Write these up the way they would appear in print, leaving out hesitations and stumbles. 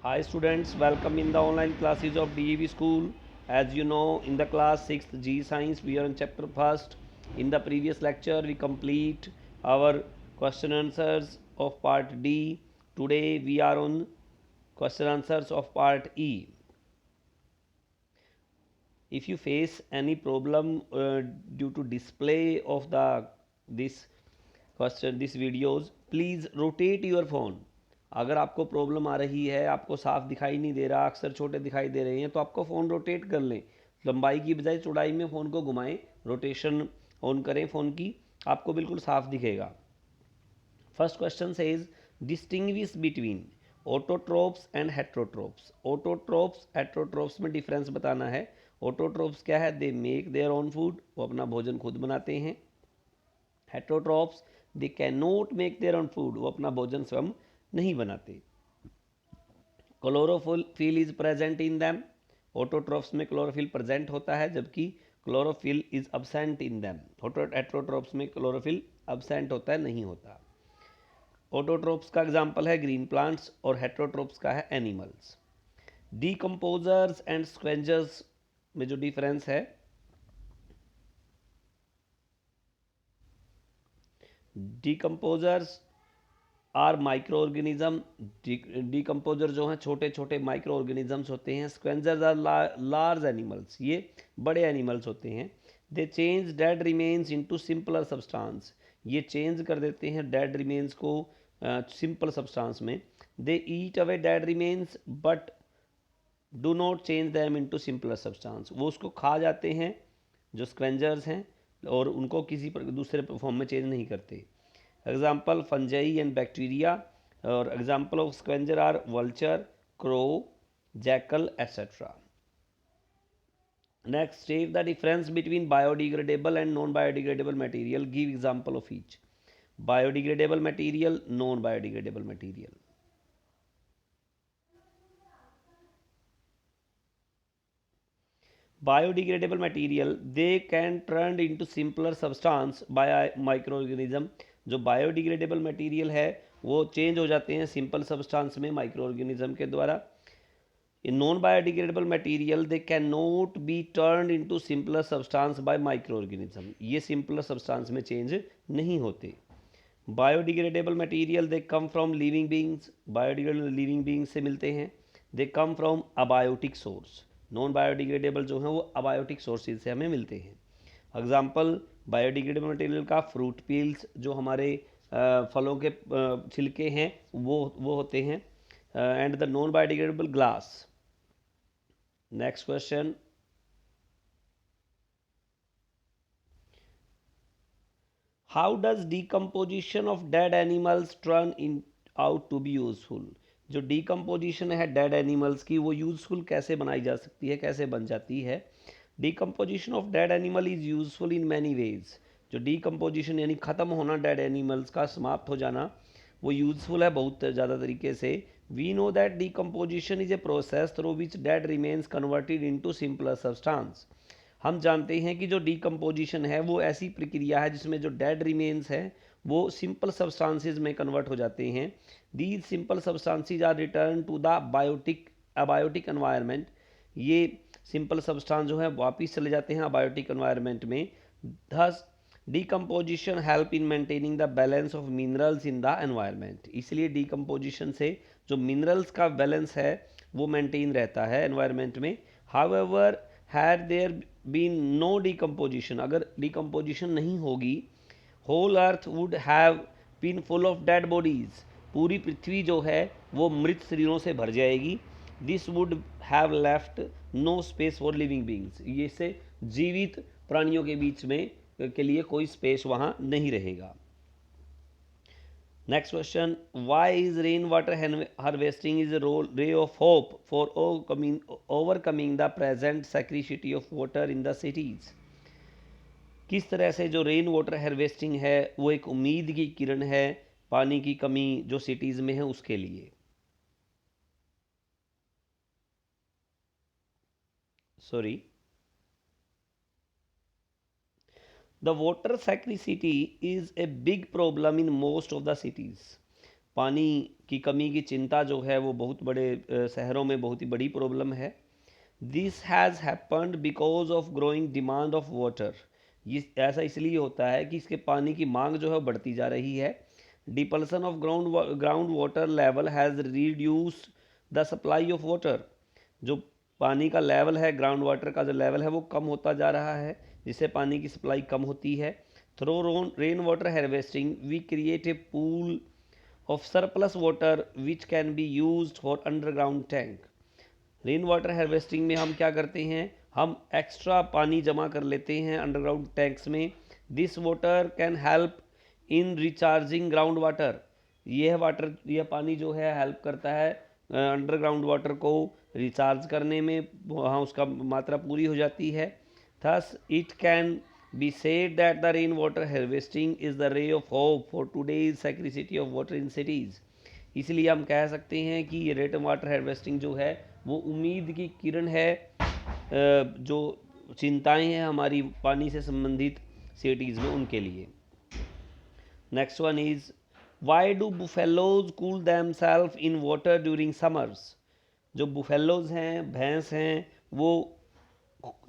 Hi students, welcome in the online classes of DEV school. As you know, in the class 6th G Science, we are in chapter 1st. In the previous lecture, we complete our question answers of part D. Today we are on question answers of part E. If you face any problem due to display of the this videos, please rotate your phone. अगर आपको problem आ रही है, आपको साफ दिखाई नहीं दे रहा, अक्सर छोटे दिखाई दे रहे हैं, तो आपको फ़ोन रोटेट कर लें। लंबाई की बजाय चौड़ाई में फ़ोन को घुमाएं, रोटेशन ऑन करें फ़ोन की, आपको बिल्कुल साफ दिखेगा। First question says distinguish between autotrophs and heterotrophs. Autotrophs heterotrophs में डिफरेंस बताना है। ऑटोट्रोप्स क्या है? They make their own food, वो अपना भोजन खुद बनाते हैं। Heterotrophs they can not make their own food, वो अपना भोजन स्वयं नहीं बनाते। Chlorophyll is present in them. Autotrophs में क्लोरोफिल प्रेजेंट होता है, जबकि chlorophyll is absent in them. Heterotrophs में क्लोरोफिल अब्सेंट होता है, नहीं होता। ऑटोट्रोप्स का एग्जाम्पल है ग्रीन प्लांट्स और हेट्रोट्रोप्स का है एनिमल्स। डीकम्पोजर्स एंड स्क्वेंजर्स में जो डिफरेंस है, decomposers are micro organism. Decomposer जो हैं छोटे छोटे माइक्रो ऑर्गेनिजम्स होते हैं। स्क्वेंजर्स आर लार्ज एनिमल्स, ये बड़े एनिमल्स होते हैं। They change dead remains into simpler substance, ये चेंज कर देते हैं डेड रिमेन्स को सिंपल सब्सटेंस में। They eat away dead remains but do not change them into simpler substance, वो उसको खा जाते हैं जो स्क्वेंजर्स हैं, और उनको किसी दूसरे फॉर्म में चेंज नहीं करते। एग्जाम्पल फंजाई एंड बैक्टीरिया, और example of scavenger are vulture, crow, jackal etcetera. Next, state the difference between biodegradable and non biodegradable material, give example of each. Biodegradable material, non biodegradable material. Biodegradable material, they can turn into simpler substance by a microorganism। जो biodegradable material है वो change हो जाते हैं simple substance में microorganism के द्वारा। इन non biodegradable material they can not be turn into simpler substance by microorganism, ये सिंपलर सब्सटेंस में चेंज नहीं होते। Biodegradable material they come from living beings, biodegradable living beings से मिलते हैं। They come from abiotic source, non biodegradable जो हैं वो अबायोटिक सोर्सेज से हमें मिलते हैं। एग्जाम्पल बायोडिग्रेडेबल मटेरियल का फ्रूट पील्स, जो हमारे फलों के छिलके हैं वो होते हैं। And the non biodegradable glass. Next question, how does decomposition of dead animals turn in out to be useful. जो डीकम्पोजिशन है डेड एनिमल्स की, वो यूजफुल कैसे बनाई जा सकती है, कैसे बन जाती है। Decomposition of dead animal is useful in many ways. जो डीकम्पोजिशन यानी ख़त्म होना डेड एनिमल्स का, समाप्त हो जाना, वो यूजफुल है बहुत ज़्यादा तरीके से। We know that decomposition is a process through which dead remains converted into simpler substance. हम जानते हैं कि जो डीकम्पोजिशन है वो ऐसी प्रक्रिया है जिसमें जो डेड रिमेन्स हैं वो सिंपल सब्सटेंसेस में कन्वर्ट हो जाते हैं। These simple substances are return to the abiotic environment, ये सिंपल सब्सटेंस जो है वापिस चले जाते हैं अबायोटिक एनवायरनमेंट में। Thus decomposition help in maintaining the balance of minerals in the environment, इसलिए डीकम्पोजिशन से जो मिनरल्स का बैलेंस है वो मेंटेन रहता है एनवायरनमेंट में। However had there been no decomposition, अगर डीकम्पोजिशन नहीं होगी, whole earth would have been full of dead bodies, पूरी पृथ्वी जो है वो मृत शरीरों से भर जाएगी। This would have left no space for living beings, ये से जीवित प्राणियों के बीच में के लिए कोई स्पेस वहाँ नहीं रहेगा। Next question, why is rain water harvesting is ray of hope for overcoming the present scarcity of water in the cities. किस तरह से जो रेन वाटर हार्वेस्टिंग है वो एक उम्मीद की किरण है पानी की कमी जो सिटीज़ में है उसके लिए। Sorry, the water scarcity is a big problem in most of the cities। पानी की कमी की चिंता जो है वो बहुत बड़े शहरों में बहुत ही बड़ी प्रॉब्लम है। This has happened because of growing demand of water. ये ऐसा इसलिए होता है कि इसके पानी की मांग जो है बढ़ती जा रही है। Depletion of ground water level has reduced the supply of water. जो पानी का लेवल है, ग्राउंड वाटर का जो लेवल है वो कम होता जा रहा है, जिससे पानी की सप्लाई कम होती है। Through rain water harvesting we create a pool of surplus water which can be used for underground tank. Rain water harvesting में हम क्या करते हैं, हम एक्स्ट्रा पानी जमा कर लेते हैं अंडरग्राउंड टैंक्स में। This water can help in recharging ground water. यह पानी जो है हेल्प करता है अंडरग्राउंड वाटर को रिचार्ज करने में, वहाँ उसका मात्रा पूरी हो जाती है। Thus it can be said that the rain water harvesting is the ray of hope for today's scarcity of water in cities. इसलिए हम कह सकते हैं कि ये रेन वाटर हार्वेस्टिंग जो है वो उम्मीद की किरण है। जो चिंताएं हैं हमारी पानी से संबंधित सिटीज़ में, उनके लिए। Next one is why do buffaloes cool them self in water during summers. जो बुफेलोज हैं, भैंस हैं, वो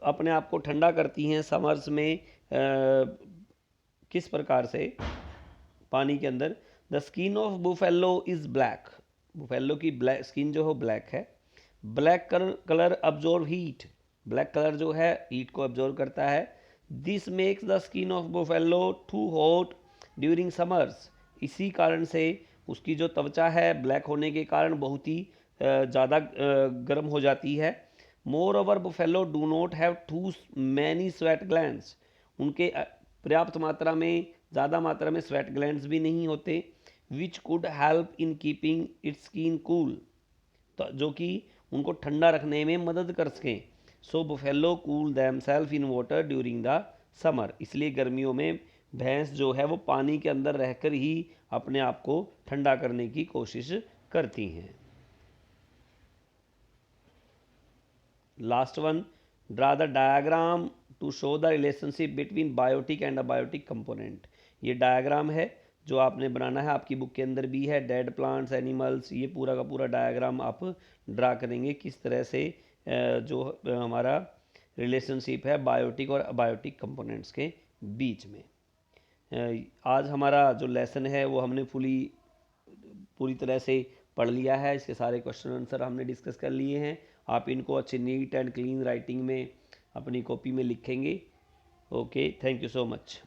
अपने आप को ठंडा करती हैं समर्स में। किस प्रकार से? पानी के अंदर the skin of buffalo is black. Buffalo की ब्लैक स्किन जो है ब्लैक है। Black colour absorb heat. Black colour जो है हीट को अब्जॉर्व करता है। This makes the skin of buffalo too hot during summers. इसी कारण से उसकी जो त्वचा है ब्लैक होने के कारण बहुत ही ज़्यादा गर्म हो जाती है। Moreover buffalo do not have too many sweat glands. उनके पर्याप्त मात्रा में, ज़्यादा मात्रा में स्वेट ग्लैंड्स भी नहीं होते। Which could help in keeping it's skin cool. तो जो कि उनको ठंडा रखने में मदद कर सकें। So buffalo cool them self in water during the summer. इसलिए गर्मियों में भैंस जो है वो पानी के अंदर रहकर ही अपने आप को ठंडा करने की कोशिश करती हैं। Last one, draw the diagram to show the relationship between biotic and abiotic component. ये डायग्राम है जो आपने बनाना है, आपकी बुक के अंदर भी है। डेड प्लांट्स, एनिमल्स, ये पूरा का पूरा डायग्राम आप ड्रा करेंगे किस तरह से जो हमारा रिलेशनशिप है बायोटिक और अबायोटिक कंपोनेंट्स के बीच में। आज हमारा जो लेसन है वो हमने पूरी तरह से पढ़ लिया है। इसके सारे क्वेश्चन आंसर हमने डिस्कस कर लिए हैं। आप इनको अच्छी नीट एंड क्लीन राइटिंग में अपनी कॉपी में लिखेंगे। Okay, thank you so much.